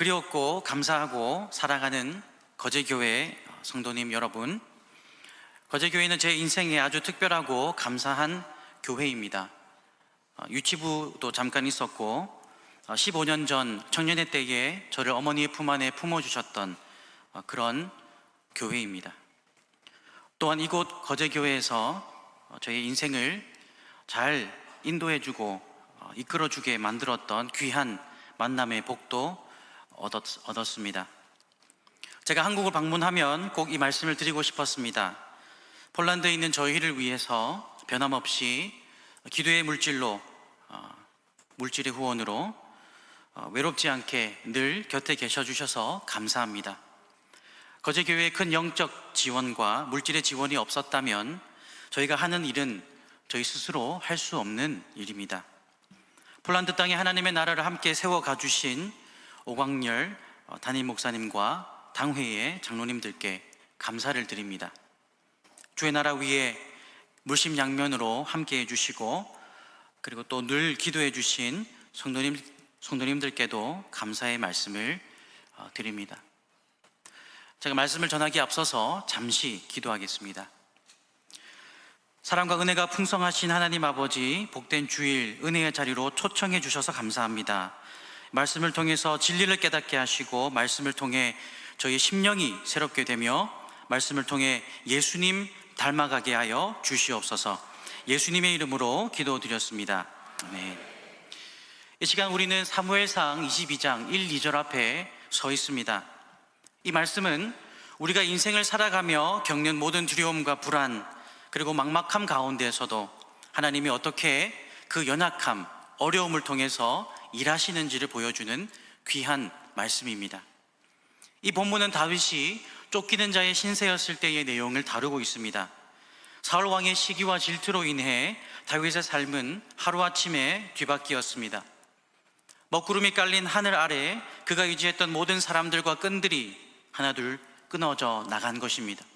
그리웠고 감사하고 사랑하는 거제교회 성도님 여러분, 거제교회는 제 인생에 아주 특별하고 감사한 교회입니다. 유치부도 잠깐 있었고 15년 전 청년회 때에 저를 어머니의 품 안에 품어주셨던 그런 교회입니다. 또한 이곳 거제교회에서 저의 인생을 잘 인도해주고 이끌어주게 만들었던 귀한 만남의 복도 얻었습니다. 제가 한국을 방문하면 꼭 이 말씀을 드리고 싶었습니다. 폴란드에 있는 저희를 위해서 변함없이 기도의 물질의 후원으로 외롭지 않게 늘 곁에 계셔 주셔서 감사합니다. 거제교회의 큰 영적 지원과 물질의 지원이 없었다면 저희가 하는 일은 저희 스스로 할 수 없는 일입니다. 폴란드 땅에 하나님의 나라를 함께 세워가 주신 오광열 담임 목사님과 당회의 장로님들께 감사를 드립니다. 주의 나라 위에 물심양면으로 함께 해주시고, 그리고 또 늘 기도해 주신 성도님들께도 감사의 말씀을 드립니다. 제가 말씀을 전하기에 앞서서 잠시 기도하겠습니다. 사랑과 은혜가 풍성하신 하나님 아버지, 복된 주일 은혜의 자리로 초청해 주셔서 감사합니다. 말씀을 통해서 진리를 깨닫게 하시고, 말씀을 통해 저희 심령이 새롭게 되며, 말씀을 통해 예수님 닮아가게 하여 주시옵소서. 예수님의 이름으로 기도드렸습니다. 아멘. 이 시간 우리는 사무엘상 22장 1, 2절 앞에 서 있습니다. 이 말씀은 우리가 인생을 살아가며 겪는 모든 두려움과 불안, 그리고 막막함 가운데에서도 하나님이 어떻게 그 연약함, 어려움을 통해서 일하시는지를 보여주는 귀한 말씀입니다. 이 본문은 다윗이 쫓기는 자의 신세였을 때의 내용을 다루고 있습니다. 사울 왕의 시기와 질투로 인해 다윗의 삶은 하루아침에 뒤바뀌었습니다. 먹구름이 깔린 하늘 아래 그가 의지했던 모든 사람들과 끈들이 하나둘 끊어져 나간 것입니다.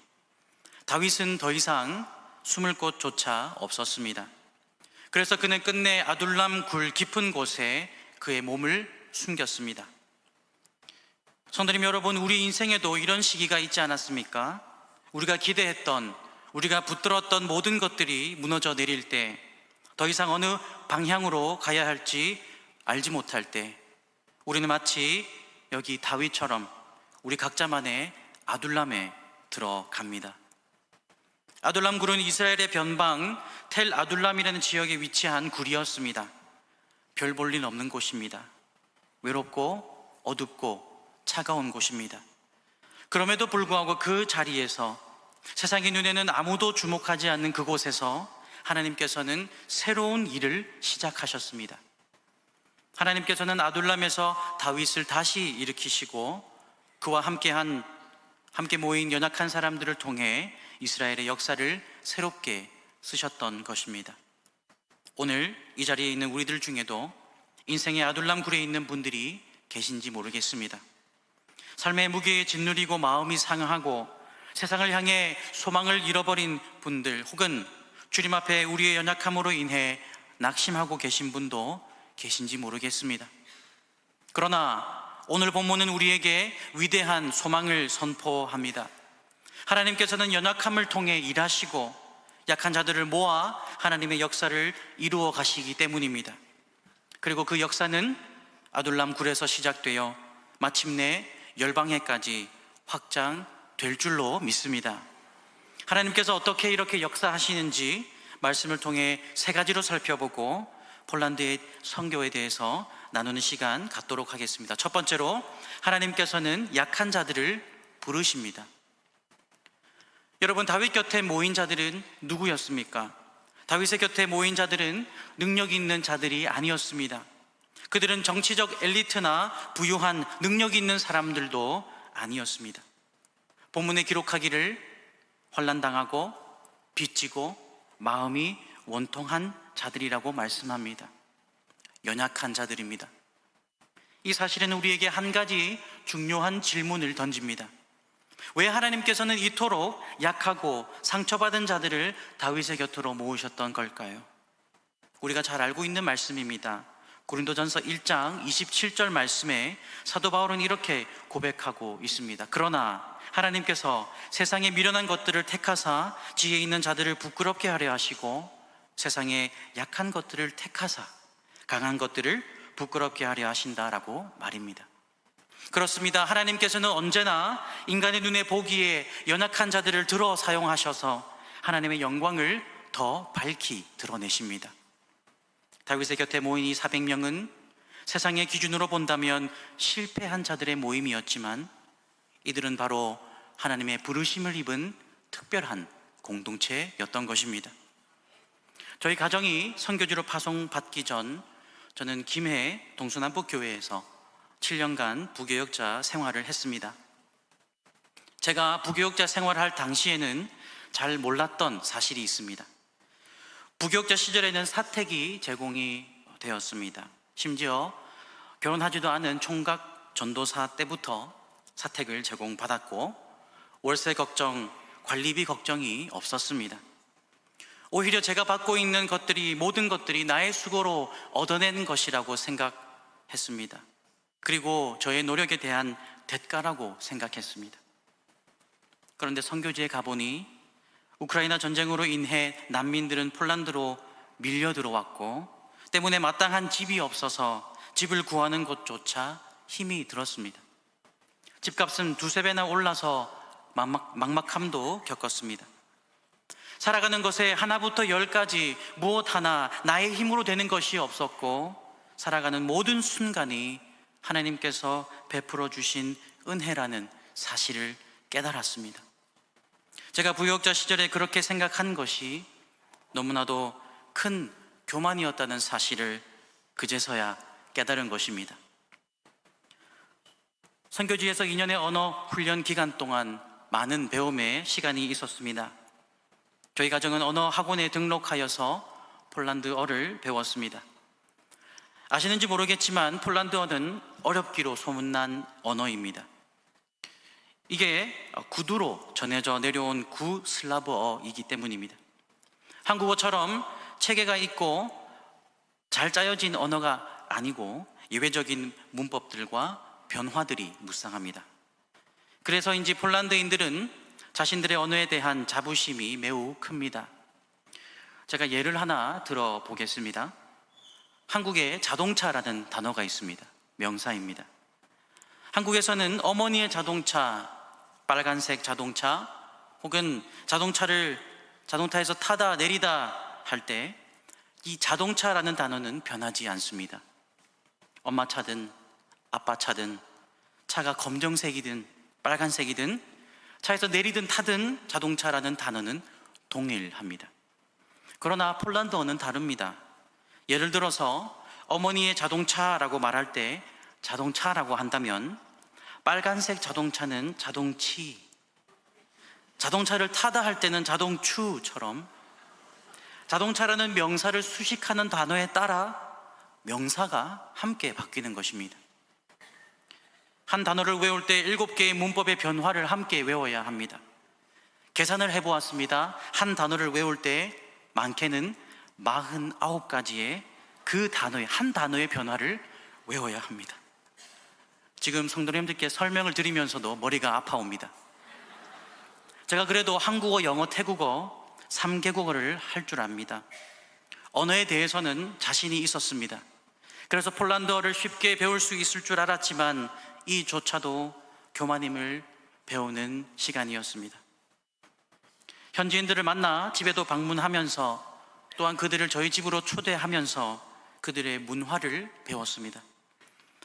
다윗은 더 이상 숨을 곳조차 없었습니다. 그래서 그는 끝내 아둘람 굴 깊은 곳에 그의 몸을 숨겼습니다. 성도님 여러분, 우리 인생에도 이런 시기가 있지 않았습니까? 우리가 기대했던, 우리가 붙들었던 모든 것들이 무너져 내릴 때, 더 이상 어느 방향으로 가야 할지 알지 못할 때, 우리는 마치 여기 다윗처럼 우리 각자만의 아둘람에 들어갑니다. 아둘람 굴은 이스라엘의 변방 텔 아둘람이라는 지역에 위치한 굴이었습니다. 별 볼 일 없는 곳입니다. 외롭고 어둡고 차가운 곳입니다. 그럼에도 불구하고 그 자리에서, 세상의 눈에는 아무도 주목하지 않는 그곳에서 하나님께서는 새로운 일을 시작하셨습니다. 하나님께서는 아둘람에서 다윗을 다시 일으키시고, 그와 함께 모인 연약한 사람들을 통해 이스라엘의 역사를 새롭게 쓰셨던 것입니다. 오늘 이 자리에 있는 우리들 중에도 인생의 아둘람 굴에 있는 분들이 계신지 모르겠습니다. 삶의 무게에 짓누리고 마음이 상하고 세상을 향해 소망을 잃어버린 분들, 혹은 주님 앞에 우리의 연약함으로 인해 낙심하고 계신 분도 계신지 모르겠습니다. 그러나 오늘 본문은 우리에게 위대한 소망을 선포합니다. 하나님께서는 연약함을 통해 일하시고 약한 자들을 모아 하나님의 역사를 이루어 가시기 때문입니다. 그리고 그 역사는 아둘람 굴에서 시작되어 마침내 열방에까지 확장될 줄로 믿습니다. 하나님께서 어떻게 이렇게 역사하시는지 말씀을 통해 세 가지로 살펴보고 폴란드의 선교에 대해서 나누는 시간 갖도록 하겠습니다. 첫 번째로, 하나님께서는 약한 자들을 부르십니다. 여러분, 다윗 곁에 모인 자들은 누구였습니까? 다윗의 곁에 모인 자들은 능력 있는 자들이 아니었습니다. 그들은 정치적 엘리트나 부유한 능력 있는 사람들도 아니었습니다. 본문에 기록하기를 환난당하고 빚지고 마음이 원통한 자들이라고 말씀합니다. 연약한 자들입니다. 이 사실은 우리에게 한 가지 중요한 질문을 던집니다. 왜 하나님께서는 이토록 약하고 상처받은 자들을 다윗의 곁으로 모으셨던 걸까요? 우리가 잘 알고 있는 말씀입니다. 고린도전서 1장 27절 말씀에 사도 바울은 이렇게 고백하고 있습니다. 그러나 하나님께서 세상의 미련한 것들을 택하사 지혜 있는 자들을 부끄럽게 하려 하시고 세상의 약한 것들을 택하사 강한 것들을 부끄럽게 하려 하신다라고 말입니다. 그렇습니다. 하나님께서는 언제나 인간의 눈에 보기에 연약한 자들을 들어 사용하셔서 하나님의 영광을 더 밝히 드러내십니다. 다윗의 곁에 모인 이 400명은 세상의 기준으로 본다면 실패한 자들의 모임이었지만 이들은 바로 하나님의 부르심을 입은 특별한 공동체였던 것입니다. 저희 가정이 선교지로 파송받기 전 저는 김해 동서남북교회에서 7년간 부교역자 생활을 했습니다. 제가 부교역자 생활할 당시에는 잘 몰랐던 사실이 있습니다. 부교역자 시절에는 사택이 제공이 되었습니다. 심지어 결혼하지도 않은 총각 전도사 때부터 사택을 제공받았고 월세 걱정, 관리비 걱정이 없었습니다. 오히려 제가 받고 있는 것들이 모든 것들이 나의 수고로 얻어낸 것이라고 생각했습니다. 그리고 저의 노력에 대한 대가라고 생각했습니다. 그런데 선교지에 가보니 우크라이나 전쟁으로 인해 난민들은 폴란드로 밀려 들어왔고 때문에 마땅한 집이 없어서 집을 구하는 것조차 힘이 들었습니다. 집값은 두세 배나 올라서 막막함도 겪었습니다. 살아가는 것에 하나부터 열까지 무엇 하나 나의 힘으로 되는 것이 없었고 살아가는 모든 순간이 하나님께서 베풀어 주신 은혜라는 사실을 깨달았습니다. 제가 부교역자 시절에 그렇게 생각한 것이 너무나도 큰 교만이었다는 사실을 그제서야 깨달은 것입니다. 선교지에서 2년의 언어 훈련 기간 동안 많은 배움의 시간이 있었습니다. 저희 가정은 언어 학원에 등록하여서 폴란드어를 배웠습니다. 아시는지 모르겠지만 폴란드어는 어렵기로 소문난 언어입니다. 이게 구두로 전해져 내려온 구슬라브어이기 때문입니다. 한국어처럼 체계가 있고 잘 짜여진 언어가 아니고 예외적인 문법들과 변화들이 무쌍합니다. 그래서인지 폴란드인들은 자신들의 언어에 대한 자부심이 매우 큽니다. 제가 예를 하나 들어보겠습니다. 한국에 자동차라는 단어가 있습니다. 명사입니다. 한국에서는 어머니의 자동차, 빨간색 자동차 혹은 자동차에서 타다 내리다 할 때 이 자동차라는 단어는 변하지 않습니다. 엄마 차든 아빠 차든 차가 검정색이든 빨간색이든 차에서 내리든 타든 자동차라는 단어는 동일합니다. 그러나 폴란드어는 다릅니다. 예를 들어서 어머니의 자동차라고 말할 때 자동차라고 한다면 빨간색 자동차는 자동치, 자동차를 타다 할 때는 자동추처럼 자동차라는 명사를 수식하는 단어에 따라 명사가 함께 바뀌는 것입니다. 한 단어를 외울 때 7개의 문법의 변화를 함께 외워야 합니다. 계산을 해보았습니다. 한 단어를 외울 때 많게는 49가지의 그 단어의 한 단어의 변화를 외워야 합니다. 지금 성도님들께 설명을 드리면서도 머리가 아파옵니다. 제가 그래도 한국어, 영어, 태국어 3개국어를 할 줄 압니다. 언어에 대해서는 자신이 있었습니다. 그래서 폴란드어를 쉽게 배울 수 있을 줄 알았지만 이조차도 교만임을 배우는 시간이었습니다. 현지인들을 만나 집에도 방문하면서 또한 그들을 저희 집으로 초대하면서 그들의 문화를 배웠습니다.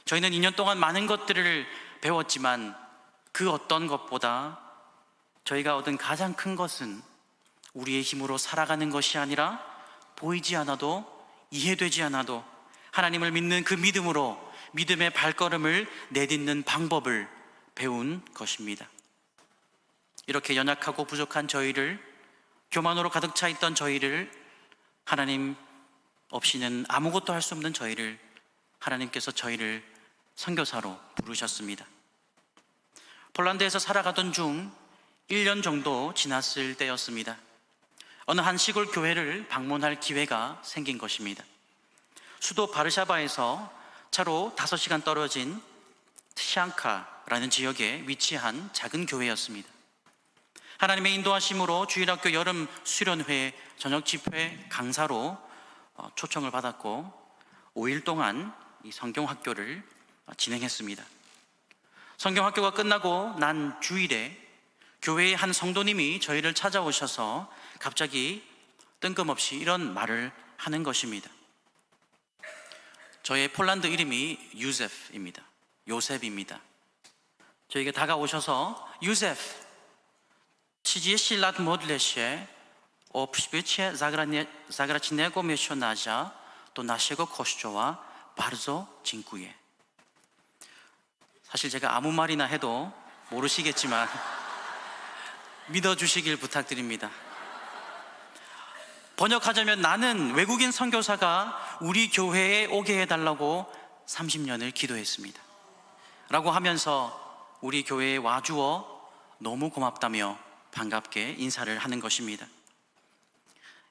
저희는 2년 동안 많은 것들을 배웠지만 그 어떤 것보다 저희가 얻은 가장 큰 것은 우리의 힘으로 살아가는 것이 아니라 보이지 않아도 이해되지 않아도 하나님을 믿는 그 믿음으로 믿음의 발걸음을 내딛는 방법을 배운 것입니다. 이렇게 연약하고 부족한 저희를, 교만으로 가득 차 있던 저희를, 하나님 없이는 아무것도 할 수 없는 저희를 하나님께서 저희를 선교사로 부르셨습니다. 폴란드에서 살아가던 중 1년 정도 지났을 때였습니다. 어느 한 시골 교회를 방문할 기회가 생긴 것입니다. 수도 바르샤바에서 차로 5시간 떨어진 트샹카라는 지역에 위치한 작은 교회였습니다. 하나님의 인도하심으로 주일학교 여름 수련회 저녁 집회 강사로 초청을 받았고 5일 동안 이 성경학교를 진행했습니다. 성경학교가 끝나고 난 주일에 교회의 한 성도님이 저희를 찾아오셔서 갑자기 뜬금없이 이런 말을 하는 것입니다. 저의 폴란드 이름이 유세프입니다. 요셉입니다. 저에게 다가오셔서 유세프, 치지시 랏 모들레시에 오프시비치에 자그라치네고 메쇼나자 또 나시고 코스조와 바르조 진구에. 사실 제가 아무 말이나 해도 모르시겠지만 믿어주시길 부탁드립니다. 번역하자면 나는 외국인 선교사가 우리 교회에 오게 해달라고 30년을 기도했습니다 라고 하면서 우리 교회에 와주어 너무 고맙다며 반갑게 인사를 하는 것입니다.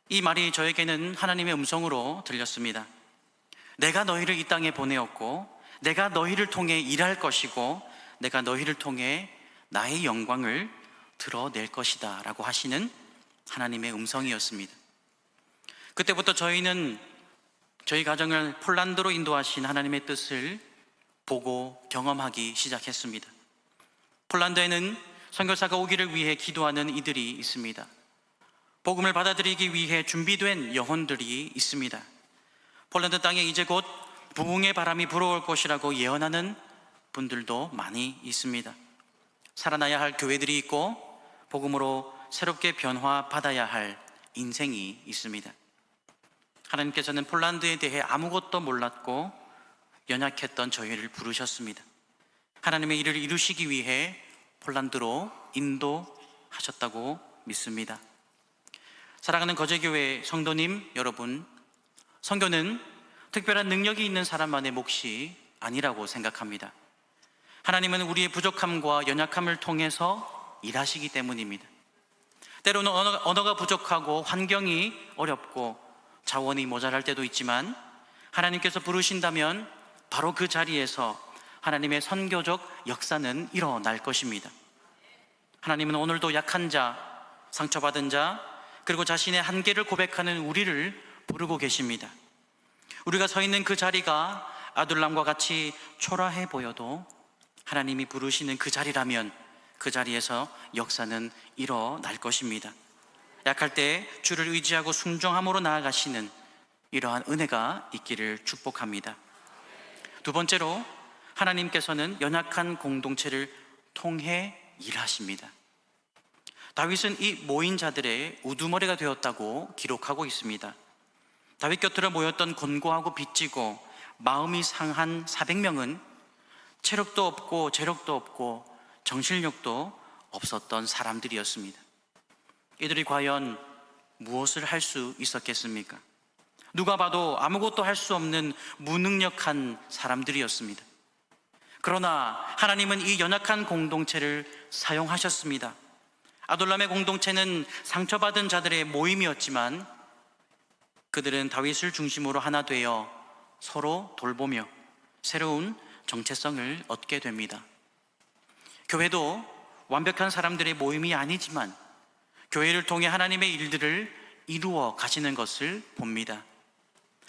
이 말이 저에게는 하나님의 음성으로 들렸습니다. 내가 너희를 이 땅에 보내었고 내가 너희를 통해 일할 것이고 내가 너희를 통해 나의 영광을 드러낼 것이다 라고 하시는 하나님의 음성이었습니다. 그때부터 저희는 저희 가정을 폴란드로 인도하신 하나님의 뜻을 보고 경험하기 시작했습니다. 폴란드에는 선교사가 오기를 위해 기도하는 이들이 있습니다. 복음을 받아들이기 위해 준비된 영혼들이 있습니다. 폴란드 땅에 이제 곧 부흥의 바람이 불어올 것이라고 예언하는 분들도 많이 있습니다. 살아나야 할 교회들이 있고 복음으로 새롭게 변화받아야 할 인생이 있습니다. 하나님께서는 폴란드에 대해 아무것도 몰랐고 연약했던 저희를 부르셨습니다. 하나님의 일을 이루시기 위해 폴란드로 인도하셨다고 믿습니다. 사랑하는 거제교회 성도님 여러분, 선교는 특별한 능력이 있는 사람만의 몫이 아니라고 생각합니다. 하나님은 우리의 부족함과 연약함을 통해서 일하시기 때문입니다. 때로는 언어가 부족하고 환경이 어렵고 자원이 모자랄 때도 있지만 하나님께서 부르신다면 바로 그 자리에서 하나님의 선교적 역사는 일어날 것입니다. 하나님은 오늘도 약한 자, 상처받은 자, 그리고 자신의 한계를 고백하는 우리를 부르고 계십니다. 우리가 서 있는 그 자리가 아둘람과 같이 초라해 보여도 하나님이 부르시는 그 자리라면 그 자리에서 역사는 일어날 것입니다. 약할 때 주를 의지하고 순종함으로 나아가시는 이러한 은혜가 있기를 축복합니다. 두 번째로 하나님께서는 연약한 공동체를 통해 일하십니다. 다윗은 이 모인 자들의 우두머리가 되었다고 기록하고 있습니다. 다윗 곁으로 모였던 곤고하고 빚지고 마음이 상한 400명은 체력도 없고 재력도 없고 정신력도 없었던 사람들이었습니다. 이들이 과연 무엇을 할 수 있었겠습니까? 누가 봐도 아무것도 할 수 없는 무능력한 사람들이었습니다. 그러나 하나님은 이 연약한 공동체를 사용하셨습니다. 아둘람의 공동체는 상처받은 자들의 모임이었지만 그들은 다윗을 중심으로 하나 되어 서로 돌보며 새로운 정체성을 얻게 됩니다. 교회도 완벽한 사람들의 모임이 아니지만 교회를 통해 하나님의 일들을 이루어 가시는 것을 봅니다.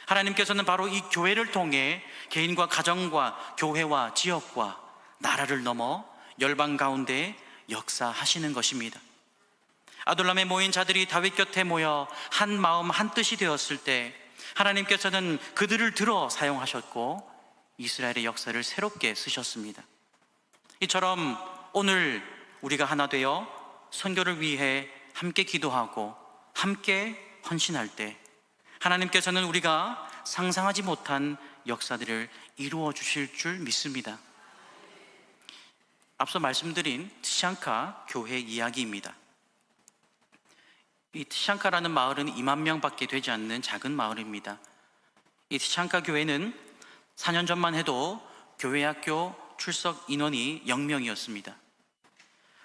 하나님께서는 바로 이 교회를 통해 개인과 가정과 교회와 지역과 나라를 넘어 열방 가운데 역사하시는 것입니다. 아둘람에 모인 자들이 다윗 곁에 모여 한 마음 한 뜻이 되었을 때 하나님께서는 그들을 들어 사용하셨고 이스라엘의 역사를 새롭게 쓰셨습니다. 이처럼 오늘 우리가 하나 되어 선교를 위해 함께 기도하고 함께 헌신할 때 하나님께서는 우리가 상상하지 못한 역사들을 이루어 주실 줄 믿습니다. 앞서 말씀드린 트샹카 교회 이야기입니다. 이 트샹카라는 마을은 2만 명밖에 되지 않는 작은 마을입니다. 이 트샹카 교회는 4년 전만 해도 교회 학교 출석 인원이 0명이었습니다.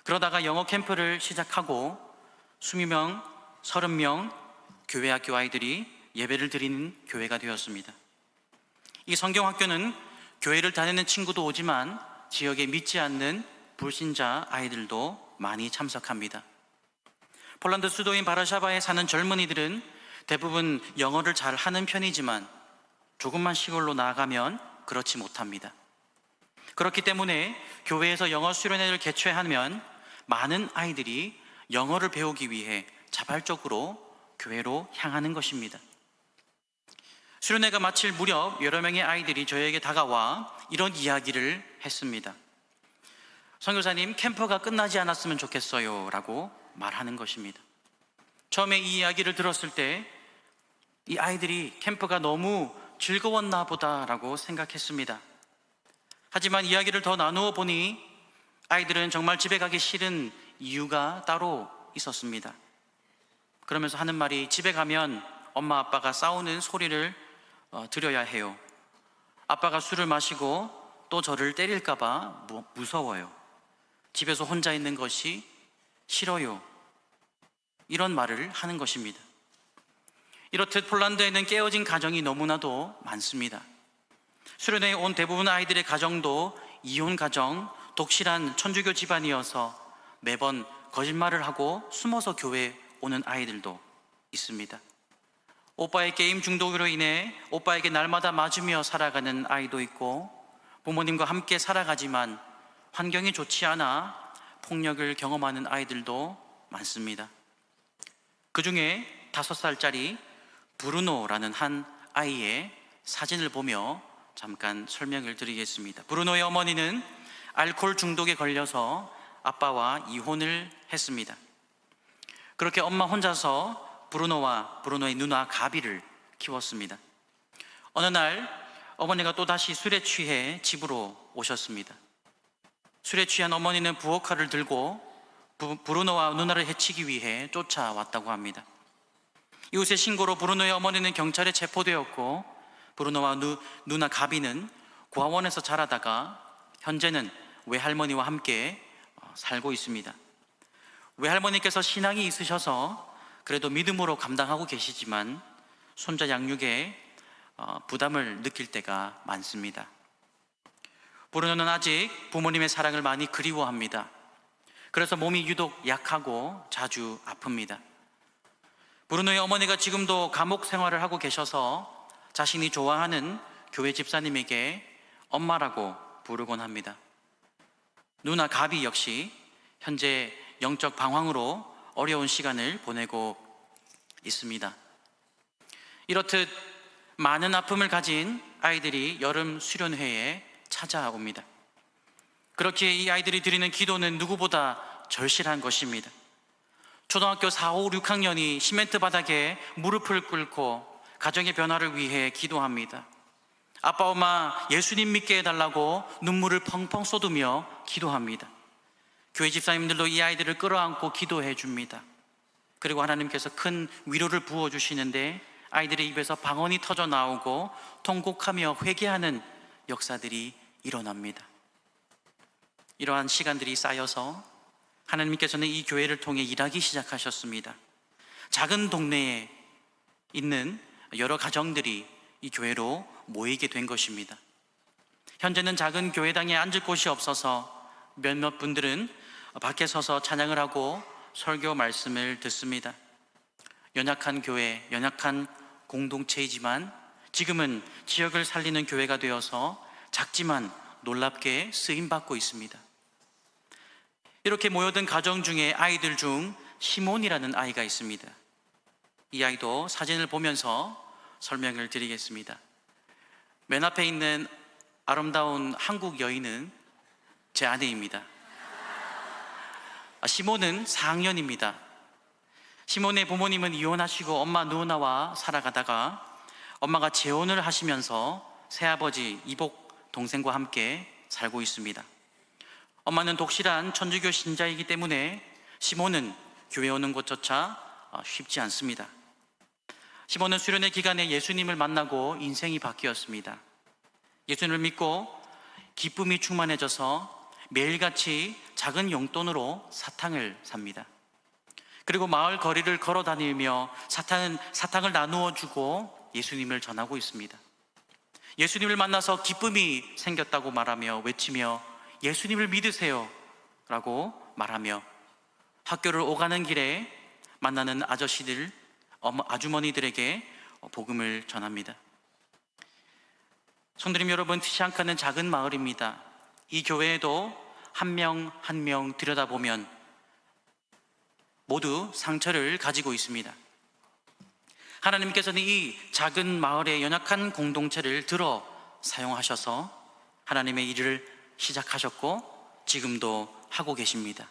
그러다가 영어 캠프를 시작하고 20명, 30명 교회 학교 아이들이 예배를 드리는 교회가 되었습니다. 이 성경학교는 교회를 다니는 친구도 오지만 지역에 믿지 않는 불신자 아이들도 많이 참석합니다. 폴란드 수도인 바르샤바에 사는 젊은이들은 대부분 영어를 잘 하는 편이지만 조금만 시골로 나아가면 그렇지 못합니다. 그렇기 때문에 교회에서 영어 수련회를 개최하면 많은 아이들이 영어를 배우기 위해 자발적으로 교회로 향하는 것입니다. 수련회가 마칠 무렵 여러 명의 아이들이 저에게 다가와 이런 이야기를 했습니다. 선교사님, 캠프가 끝나지 않았으면 좋겠어요 라고 말하는 것입니다. 처음에 이 이야기를 들었을 때 이 아이들이 캠프가 너무 즐거웠나 보다라고 생각했습니다. 하지만 이야기를 더 나누어 보니 아이들은 정말 집에 가기 싫은 이유가 따로 있었습니다. 그러면서 하는 말이, 집에 가면 엄마 아빠가 싸우는 소리를 들어야 해요. 아빠가 술을 마시고 또 저를 때릴까 봐 무서워요. 집에서 혼자 있는 것이 싫어요. 이런 말을 하는 것입니다. 이렇듯 폴란드에는 깨어진 가정이 너무나도 많습니다. 수련회에 온 대부분 아이들의 가정도 이혼 가정, 독실한 천주교 집안이어서 매번 거짓말을 하고 숨어서 교회에 오는 아이들도 있습니다. 오빠의 게임 중독으로 인해 오빠에게 날마다 맞으며 살아가는 아이도 있고, 부모님과 함께 살아가지만 환경이 좋지 않아 폭력을 경험하는 아이들도 많습니다. 그 중에 5살짜리 브루노라는 한 아이의 사진을 보며 잠깐 설명을 드리겠습니다. 브루노의 어머니는 알코올 중독에 걸려서 아빠와 이혼을 했습니다. 그렇게 엄마 혼자서 브루노와 브루노의 누나 가비를 키웠습니다. 어느 날 어머니가 또다시 술에 취해 집으로 오셨습니다. 술에 취한 어머니는 부엌칼을 들고 브루노와 누나를 해치기 위해 쫓아왔다고 합니다. 이웃의 신고로 브루노의 어머니는 경찰에 체포되었고, 브루노와 누나 가비는 고아원에서 자라다가 현재는 외할머니와 함께 살고 있습니다. 외할머니께서 신앙이 있으셔서 그래도 믿음으로 감당하고 계시지만 손자 양육에 부담을 느낄 때가 많습니다. 브루노는 아직 부모님의 사랑을 많이 그리워합니다. 그래서 몸이 유독 약하고 자주 아픕니다. 브루노의 어머니가 지금도 감옥 생활을 하고 계셔서 자신이 좋아하는 교회 집사님에게 엄마라고 부르곤 합니다. 누나 가비 역시 현재 영적 방황으로 어려운 시간을 보내고 있습니다. 이렇듯 많은 아픔을 가진 아이들이 여름 수련회에 찾아옵니다. 그렇기에 이 아이들이 드리는 기도는 누구보다 절실한 것입니다. 초등학교 4, 5, 6학년이 시멘트 바닥에 무릎을 꿇고 가정의 변화를 위해 기도합니다. 아빠, 엄마 예수님 믿게 해달라고 눈물을 펑펑 쏟으며 기도합니다. 교회 집사님들도 이 아이들을 끌어안고 기도해 줍니다. 그리고 하나님께서 큰 위로를 부어주시는데 아이들의 입에서 방언이 터져 나오고 통곡하며 회개하는 역사들이 일어납니다. 이러한 시간들이 쌓여서 하나님께서는 이 교회를 통해 일하기 시작하셨습니다. 작은 동네에 있는 여러 가정들이 이 교회로 모이게 된 것입니다. 현재는 작은 교회당에 앉을 곳이 없어서 몇몇 분들은 밖에 서서 찬양을 하고 설교 말씀을 듣습니다. 연약한 교회, 연약한 공동체이지만 지금은 지역을 살리는 교회가 되어서 작지만 놀랍게 쓰임받고 있습니다. 이렇게 모여든 가정 중에 아이들 중 시몬이라는 아이가 있습니다. 이 아이도 사진을 보면서 설명을 드리겠습니다. 맨 앞에 있는 아름다운 한국 여인은 제 아내입니다. 시몬은 4학년입니다. 시몬의 부모님은 이혼하시고 엄마 누나와 살아가다가 엄마가 재혼을 하시면서 새아버지 이복 동생과 함께 살고 있습니다. 엄마는 독실한 천주교 신자이기 때문에 시몬은 교회 오는 것조차 쉽지 않습니다. 시몬은 수련회 기간에 예수님을 만나고 인생이 바뀌었습니다. 예수님을 믿고 기쁨이 충만해져서 매일같이 작은 용돈으로 사탕을 삽니다. 그리고 마을 거리를 걸어 다니며 사탕을 나누어 주고 예수님을 전하고 있습니다. 예수님을 만나서 기쁨이 생겼다고 말하며 외치며 예수님을 믿으세요 라고 말하며 학교를 오가는 길에 만나는 아저씨들, 아주머니들에게 복음을 전합니다. 성도님 여러분, 티시안카는 작은 마을입니다. 이 교회에도 한 명 한 명 들여다보면 모두 상처를 가지고 있습니다. 하나님께서는 이 작은 마을의 연약한 공동체를 들어 사용하셔서 하나님의 일을 시작하셨고 지금도 하고 계십니다.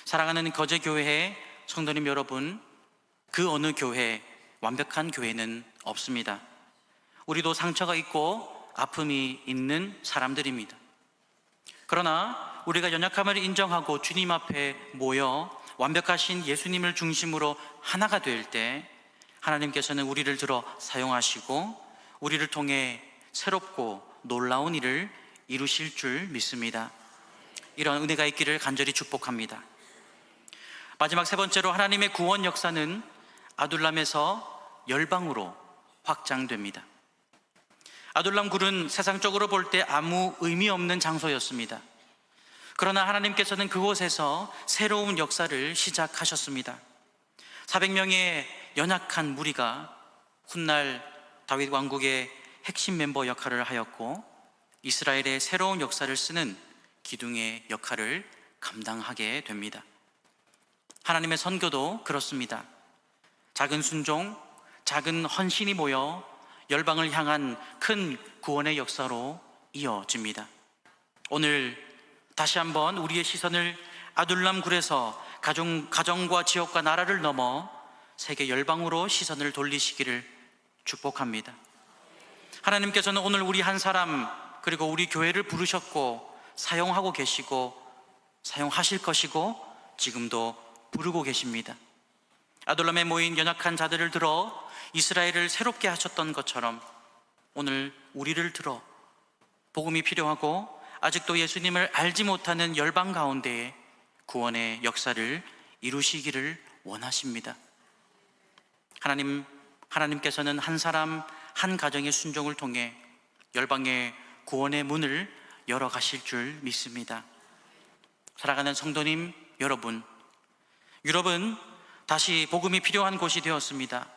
사랑하는 거제교회의 성도님 여러분, 그 어느 교회, 완벽한 교회는 없습니다. 우리도 상처가 있고 아픔이 있는 사람들입니다. 그러나 우리가 연약함을 인정하고 주님 앞에 모여 완벽하신 예수님을 중심으로 하나가 될 때 하나님께서는 우리를 들어 사용하시고 우리를 통해 새롭고 놀라운 일을 이루실 줄 믿습니다. 이런 은혜가 있기를 간절히 축복합니다. 마지막 세 번째로, 하나님의 구원 역사는 아둘람에서 열방으로 확장됩니다. 아둘람 굴은 세상적으로 볼 때 아무 의미 없는 장소였습니다. 그러나 하나님께서는 그곳에서 새로운 역사를 시작하셨습니다. 400명의 연약한 무리가 훗날 다윗 왕국의 핵심 멤버 역할을 하였고 이스라엘의 새로운 역사를 쓰는 기둥의 역할을 감당하게 됩니다. 하나님의 선교도 그렇습니다. 작은 순종, 작은 헌신이 모여 열방을 향한 큰 구원의 역사로 이어집니다. 오늘 다시 한번 우리의 시선을 아둘람 굴에서 가정과 지역과 나라를 넘어 세계 열방으로 시선을 돌리시기를 축복합니다. 하나님께서는 오늘 우리 한 사람 그리고 우리 교회를 부르셨고 사용하고 계시고 사용하실 것이고 지금도 부르고 계십니다. 아둘람에 모인 연약한 자들을 들어 이스라엘을 새롭게 하셨던 것처럼 오늘 우리를 들어 복음이 필요하고 아직도 예수님을 알지 못하는 열방 가운데에 구원의 역사를 이루시기를 원하십니다. 하나님께서는 한 사람 한 가정의 순종을 통해 열방의 구원의 문을 열어가실 줄 믿습니다. 사랑하는 성도님 여러분, 유럽은 다시 복음이 필요한 곳이 되었습니다.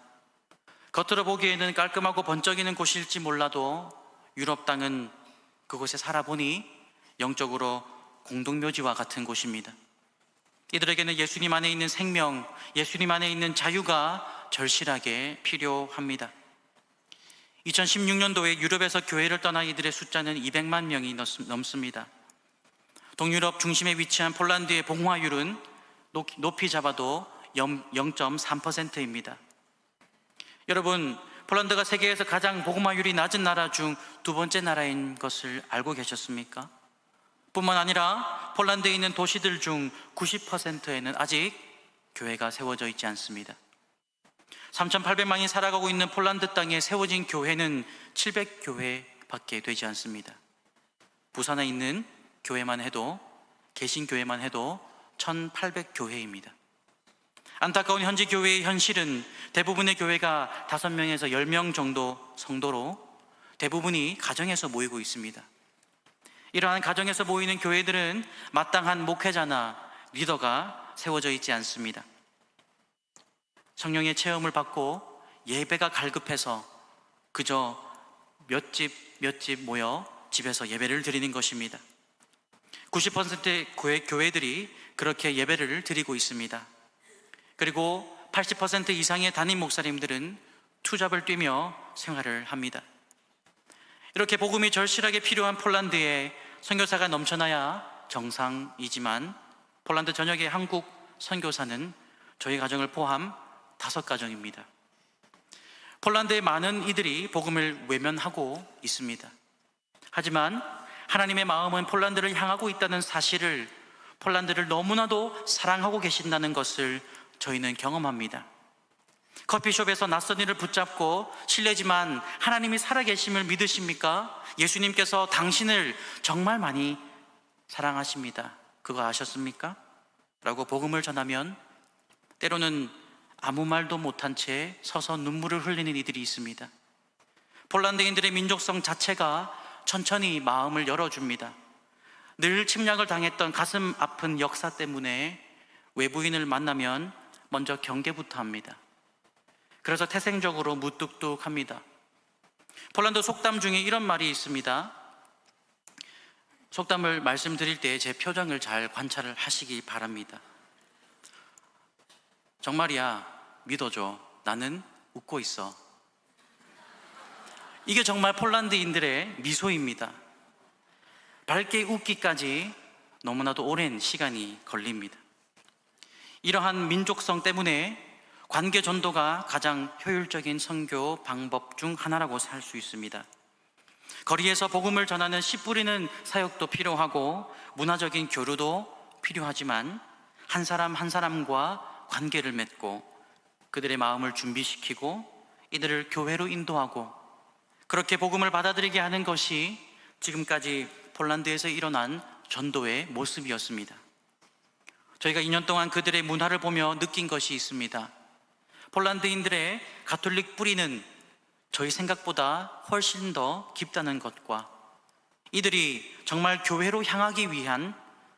겉으로 보기에는 깔끔하고 번쩍이는 곳일지 몰라도 유럽 땅은 그곳에 살아보니 영적으로 공동묘지와 같은 곳입니다. 이들에게는 예수님 안에 있는 생명, 예수님 안에 있는 자유가 절실하게 필요합니다. 2016년도에 유럽에서 교회를 떠난 이들의 숫자는 200만 명이 넘습니다. 동유럽 중심에 위치한 폴란드의 복화율은 높이 잡아도 0.3%입니다. 여러분, 폴란드가 세계에서 가장 복음화율이 낮은 나라 중 두 번째 나라인 것을 알고 계셨습니까? 뿐만 아니라 폴란드에 있는 도시들 중 90%에는 아직 교회가 세워져 있지 않습니다. 3,800만이 살아가고 있는 폴란드 땅에 세워진 교회는 700교회밖에 되지 않습니다. 부산에 있는 교회만 해도, 개신교회만 해도 1,800교회입니다. 안타까운 현지 교회의 현실은 대부분의 교회가 5명에서 10명 정도 성도로 대부분이 가정에서 모이고 있습니다. 이러한 가정에서 모이는 교회들은 마땅한 목회자나 리더가 세워져 있지 않습니다. 성령의 체험을 받고 예배가 갈급해서 그저 몇 집 모여 집에서 예배를 드리는 것입니다. 90%의 교회들이 그렇게 예배를 드리고 있습니다. 그리고 80% 이상의 담임 목사님들은 투잡을 뛰며 생활을 합니다. 이렇게 복음이 절실하게 필요한 폴란드에 선교사가 넘쳐나야 정상이지만 폴란드 전역의 한국 선교사는 저희 가정을 포함 5가정입니다. 폴란드의 많은 이들이 복음을 외면하고 있습니다. 하지만 하나님의 마음은 폴란드를 향하고 있다는 사실을, 폴란드를 너무나도 사랑하고 계신다는 것을 저희는 경험합니다. 커피숍에서 낯선 이를 붙잡고 실례지만 하나님이 살아계심을 믿으십니까? 예수님께서 당신을 정말 많이 사랑하십니다. 그거 아셨습니까? 라고 복음을 전하면 때로는 아무 말도 못한 채 서서 눈물을 흘리는 이들이 있습니다. 폴란드인들의 민족성 자체가 천천히 마음을 열어줍니다. 늘 침략을 당했던 가슴 아픈 역사 때문에 외부인을 만나면 먼저 경계부터 합니다. 그래서 태생적으로 무뚝뚝합니다. 폴란드 속담 중에 이런 말이 있습니다. 속담을 말씀드릴 때 제 표정을 잘 관찰을 하시기 바랍니다. 정말이야, 믿어줘. 나는 웃고 있어. 이게 정말 폴란드인들의 미소입니다. 밝게 웃기까지 너무나도 오랜 시간이 걸립니다. 이러한 민족성 때문에 관계 전도가 가장 효율적인 선교 방법 중 하나라고 할 수 있습니다. 거리에서 복음을 전하는 씨 뿌리는 사역도 필요하고 문화적인 교류도 필요하지만 한 사람 한 사람과 관계를 맺고 그들의 마음을 준비시키고 이들을 교회로 인도하고 그렇게 복음을 받아들이게 하는 것이 지금까지 폴란드에서 일어난 전도의 모습이었습니다. 저희가 2년 동안 그들의 문화를 보며 느낀 것이 있습니다. 폴란드인들의 가톨릭 뿌리는 저희 생각보다 훨씬 더 깊다는 것과 이들이 정말 교회로 향하기 위한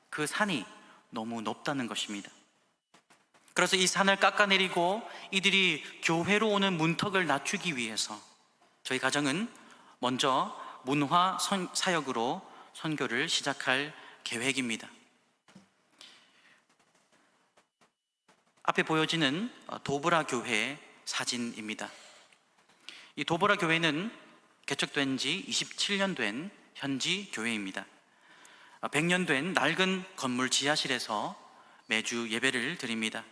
그 산이 너무 높다는 것입니다. 그래서 이 산을 깎아내리고 이들이 교회로 오는 문턱을 낮추기 위해서 저희 가정은 먼저 문화 사역으로 선교를 시작할 계획입니다. 앞에 보여지는 도브라 교회 사진입니다. 이 도브라 교회는 개척된 지 27년 된 현지 교회입니다. 100년 된 낡은 건물 지하실에서 매주 예배를 드립니다.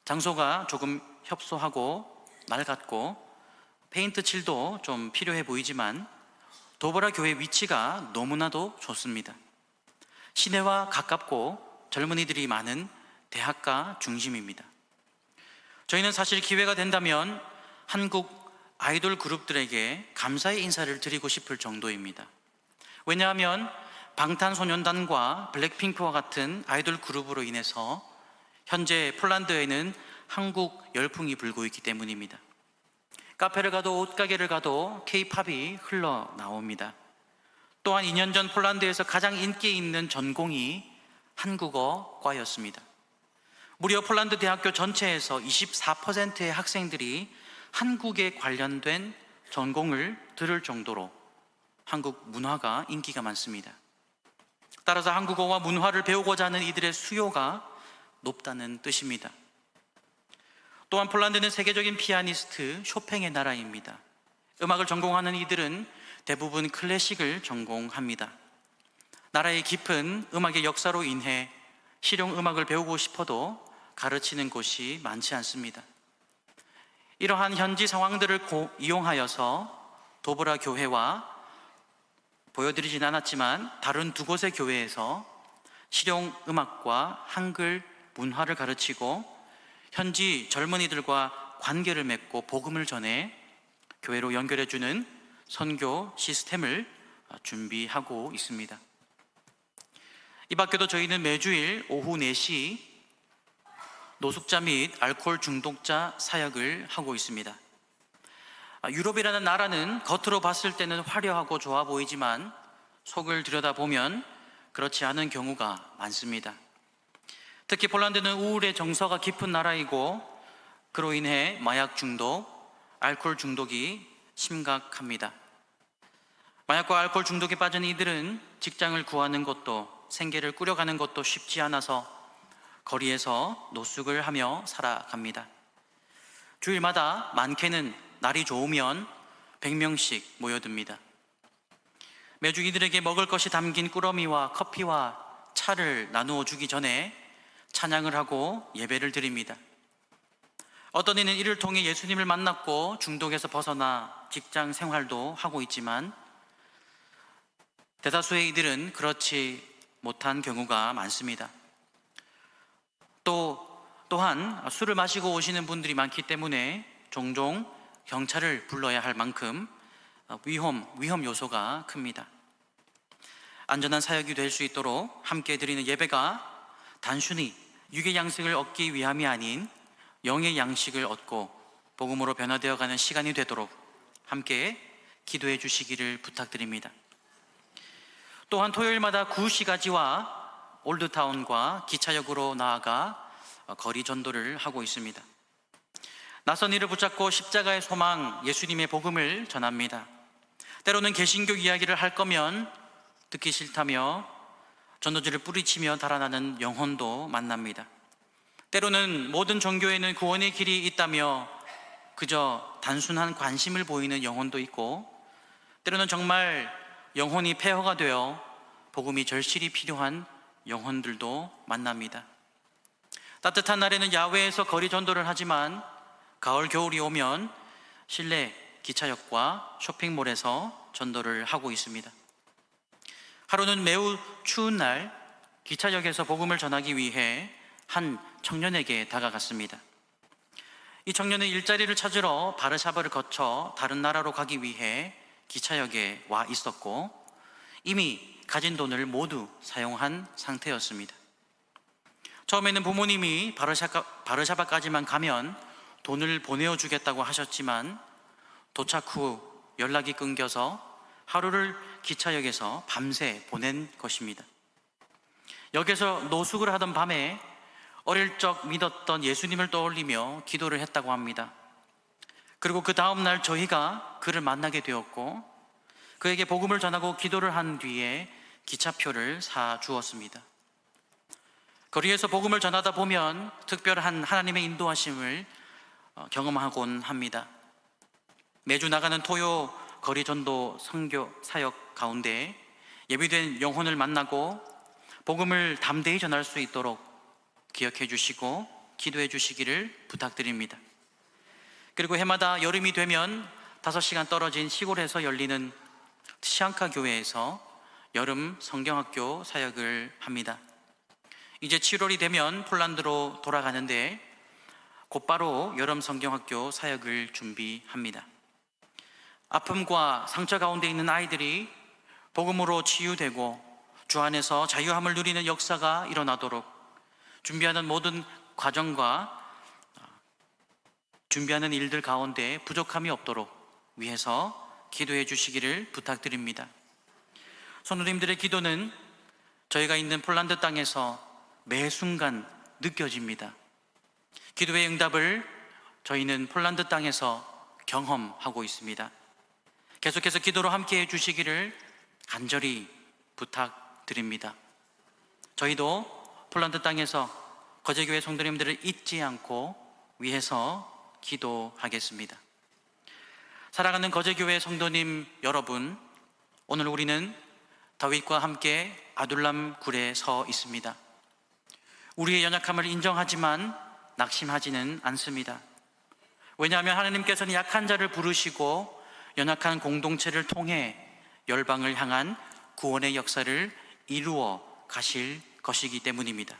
장소가 조금 협소하고 낡았고 페인트 칠도 좀 필요해 보이지만 도브라 교회 위치가 너무나도 좋습니다. 시내와 가깝고 젊은이들이 많은 대학가 중심입니다. 저희는 사실 기회가 된다면 한국 아이돌 그룹들에게 감사의 인사를 드리고 싶을 정도입니다. 왜냐하면 방탄소년단과 블랙핑크와 같은 아이돌 그룹으로 인해서 현재 폴란드에는 한국 열풍이 불고 있기 때문입니다. 카페를 가도 옷가게를 가도 K-팝이 흘러나옵니다. 또한 2년 전 폴란드에서 가장 인기 있는 전공이 한국어과였습니다. 무려 폴란드 대학교 전체에서 24%의 학생들이 한국에 관련된 전공을 들을 정도로 한국 문화가 인기가 많습니다. 따라서 한국어와 문화를 배우고자 하는 이들의 수요가 높다는 뜻입니다. 또한 폴란드는 세계적인 피아니스트 쇼팽의 나라입니다. 음악을 전공하는 이들은 대부분 클래식을 전공합니다. 나라의 깊은 음악의 역사로 인해 실용 음악을 배우고 싶어도 가르치는 곳이 많지 않습니다. 이러한 현지 상황들을 이용하여서 도브라 교회와 보여드리진 않았지만 다른 두 곳의 교회에서 실용 음악과 한글 문화를 가르치고 현지 젊은이들과 관계를 맺고 복음을 전해 교회로 연결해주는 선교 시스템을 준비하고 있습니다. 이 밖에도 저희는 매주일 오후 4시 노숙자 및 알코올 중독자 사역을 하고 있습니다. 유럽이라는 나라는 겉으로 봤을 때는 화려하고 좋아 보이지만 속을 들여다보면 그렇지 않은 경우가 많습니다. 특히 폴란드는 우울의 정서가 깊은 나라이고 그로 인해 마약 중독, 알코올 중독이 심각합니다. 마약과 알코올 중독에 빠진 이들은 직장을 구하는 것도 생계를 꾸려가는 것도 쉽지 않아서 거리에서 노숙을 하며 살아갑니다. 주일마다 많게는 날이 좋으면 100명씩 모여듭니다. 매주 이들에게 먹을 것이 담긴 꾸러미와 커피와 차를 나누어 주기 전에 찬양을 하고 예배를 드립니다. 어떤 이는 이를 통해 예수님을 만났고 중독에서 벗어나 직장 생활도 하고 있지만 대다수의 이들은 그렇지 못한 경우가 많습니다. 또한 술을 마시고 오시는 분들이 많기 때문에 종종 경찰을 불러야 할 만큼 위험 요소가 큽니다. 안전한 사역이 될 수 있도록 함께 드리는 예배가 단순히 육의 양식을 얻기 위함이 아닌 영의 양식을 얻고 복음으로 변화되어가는 시간이 되도록 함께 기도해 주시기를 부탁드립니다. 또한 토요일마다 구시가지와 올드타운과 기차역으로 나아가 거리 전도를 하고 있습니다. 낯선 이를 붙잡고 십자가의 소망, 예수님의 복음을 전합니다. 때로는 개신교 이야기를 할 거면 듣기 싫다며 전도지를 뿌리치며 달아나는 영혼도 만납니다. 때로는 모든 종교에는 구원의 길이 있다며 그저 단순한 관심을 보이는 영혼도 있고, 때로는 정말 영혼이 폐허가 되어 복음이 절실히 필요한 영혼들도 만납니다. 따뜻한 날에는 야외에서 거리 전도를 하지만 가을, 겨울이 오면 실내 기차역과 쇼핑몰에서 전도를 하고 있습니다. 하루는 매우 추운 날 기차역에서 복음을 전하기 위해 한 청년에게 다가갔습니다. 이 청년은 일자리를 찾으러 바르샤바를 거쳐 다른 나라로 가기 위해 기차역에 와 있었고 이미 가진 돈을 모두 사용한 상태였습니다. 처음에는 부모님이 바르샤바까지만 가면 돈을 보내어 주겠다고 하셨지만 도착 후 연락이 끊겨서 하루를 기차역에서 밤새 보낸 것입니다. 역에서 노숙을 하던 밤에 어릴 적 믿었던 예수님을 떠올리며 기도를 했다고 합니다. 그리고 그 다음 날 저희가 그를 만나게 되었고 그에게 복음을 전하고 기도를 한 뒤에 기차표를 사 주었습니다. 거리에서 복음을 전하다 보면 특별한 하나님의 인도하심을 경험하곤 합니다. 매주 나가는 토요 거리 전도 선교 사역 가운데 예비된 영혼을 만나고 복음을 담대히 전할 수 있도록 기억해 주시고 기도해 주시기를 부탁드립니다. 그리고 해마다 여름이 되면 5시간 떨어진 시골에서 열리는 시앙카 교회에서 여름 성경학교 사역을 합니다. 이제 7월이 되면 폴란드로 돌아가는데 곧바로 여름 성경학교 사역을 준비합니다. 아픔과 상처 가운데 있는 아이들이 복음으로 치유되고 주 안에서 자유함을 누리는 역사가 일어나도록 준비하는 모든 과정과 준비하는 일들 가운데 부족함이 없도록 위해서 기도해 주시기를 부탁드립니다. 성도님들의 기도는 저희가 있는 폴란드 땅에서 매 순간 느껴집니다. 기도의 응답을 저희는 폴란드 땅에서 경험하고 있습니다. 계속해서 기도로 함께 해주시기를 간절히 부탁드립니다. 저희도 폴란드 땅에서 거제교회 성도님들을 잊지 않고 위해서 기도하겠습니다. 사랑하는 거제교회 성도님 여러분, 오늘 우리는 다윗과 함께 아둘람 굴에 서 있습니다. 우리의 연약함을 인정하지만 낙심하지는 않습니다. 왜냐하면 하나님께서는 약한 자를 부르시고 연약한 공동체를 통해 열방을 향한 구원의 역사를 이루어 가실 것이기 때문입니다.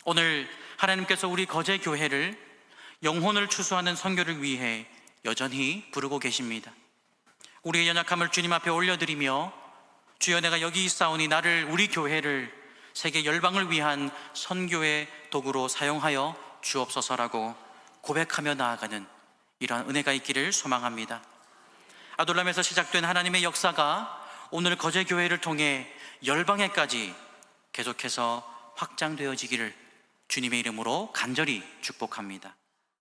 오늘 하나님께서 우리 거제교회를 영혼을 추수하는 선교를 위해 여전히 부르고 계십니다. 우리의 연약함을 주님 앞에 올려드리며 주여 내가 여기 있사오니 나를 우리 교회를 세계 열방을 위한 선교의 도구로 사용하여 주옵소서라고 고백하며 나아가는 이러한 은혜가 있기를 소망합니다. 아둘람에서 시작된 하나님의 역사가 오늘 거제교회를 통해 열방에까지 계속해서 확장되어지기를 주님의 이름으로 간절히 축복합니다.